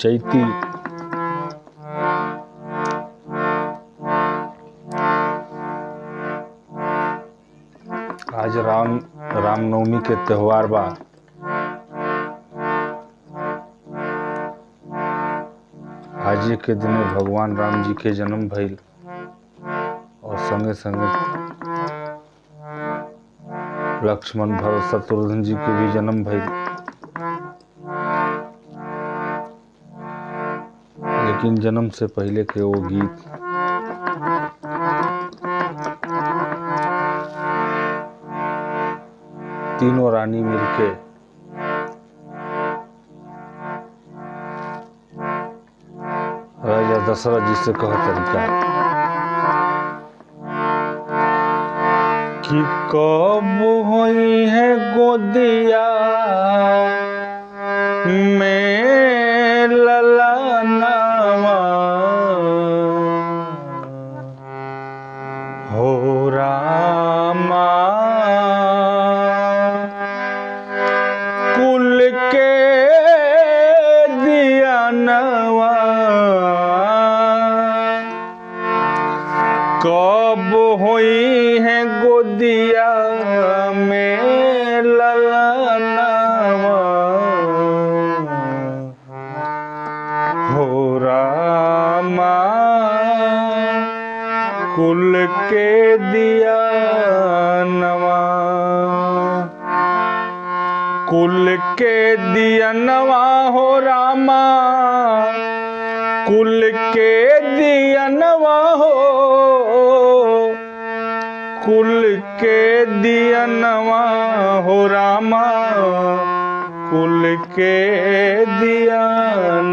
चैती आज रामनवमी के त्योहार बा। आज के दिन भगवान राम जी के जन्म भइल और संगे संगे लक्ष्मण भरत शत्रुघ्न जी के भी जन्म भइल। लेकिन जन्म से पहले के वो गीत तीनों रानी मिलके राजा दशरथ जी से कह तरीका कि कब हुई है गोदिया में ललनावा हो रामा कुल के दिया नवा कब हुई है गोदिया में ललनावा हो रामा कुल के दिया नवा कुल के दिया नवा हो रामा कुल के दिया नवा हो कुल के दिया नवा हो रामा कुल के दिया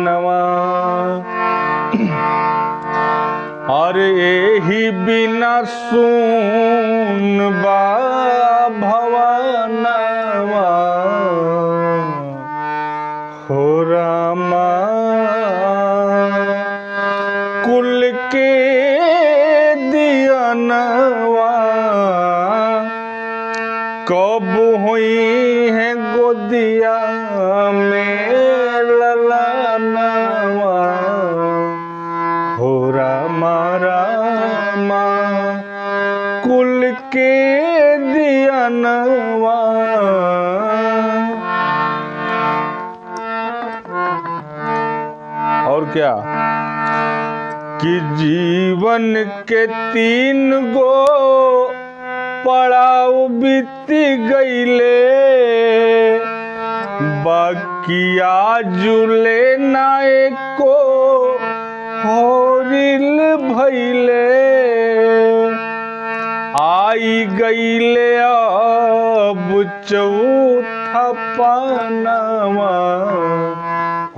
नवा और यही बिना सुन बा भवनवा हो रामा कुल के दिया नवा कब हुई है गोदिया में ललनावा हो रामा रामा कुल के दिया नवा। और क्या कि जीवन के 3 गो पड़ाव बीती गईले बाकी आजुले नाए को होरिल भइले आई गईले अब चौथा पानवा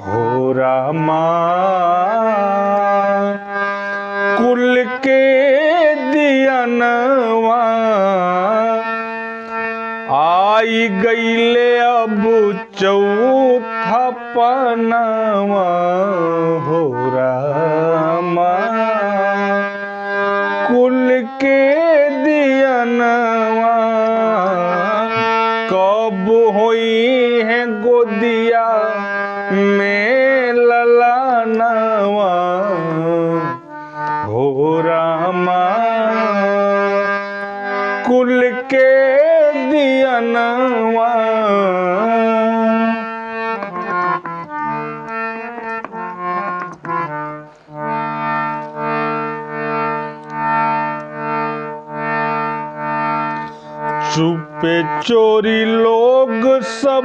हो रामा कुल के दिया नवा आई गईले अब चौथा पानवा हो रामा कुल के दिया नवा कब हुई है गोदिया में ललनावा हो रामा कुल के दिया नवा। चुपे चोरी लोग सब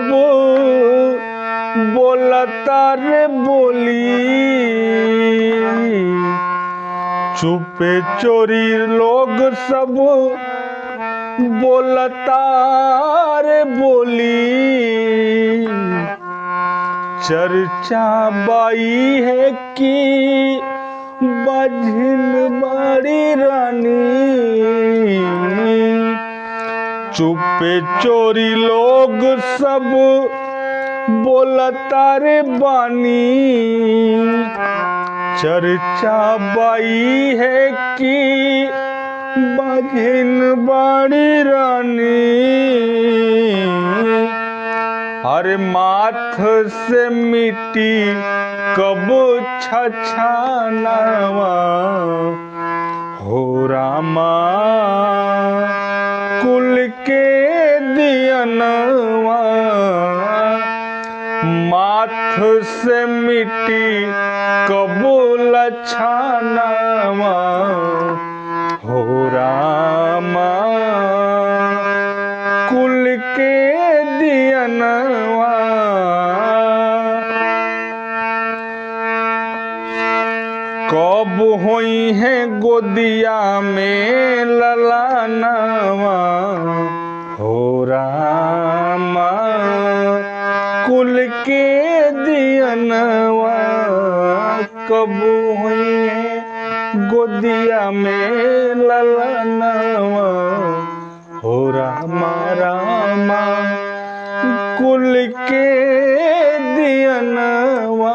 बोलता रे बोली चुपे चोरी लोग सब बोलता रे बोली चर्चा बाई है कि बजन बड़ी रानी चुपे चोरी लोग सब बोलता रे बानी चर्चा बाई है कि बजन बड़ी रानी हर माथ से मिट्टी कब छछानवा हो रामा कुल के दियनवा माथ से मिट्टी कबो लछानवा हो रामा कुल के दियनवा कब होई है गोदिया में ललानवा हो रामा कुल के दियनवा कब हुई है गोदिया में ललनवा हो रामा रामा कुल के दियनवा।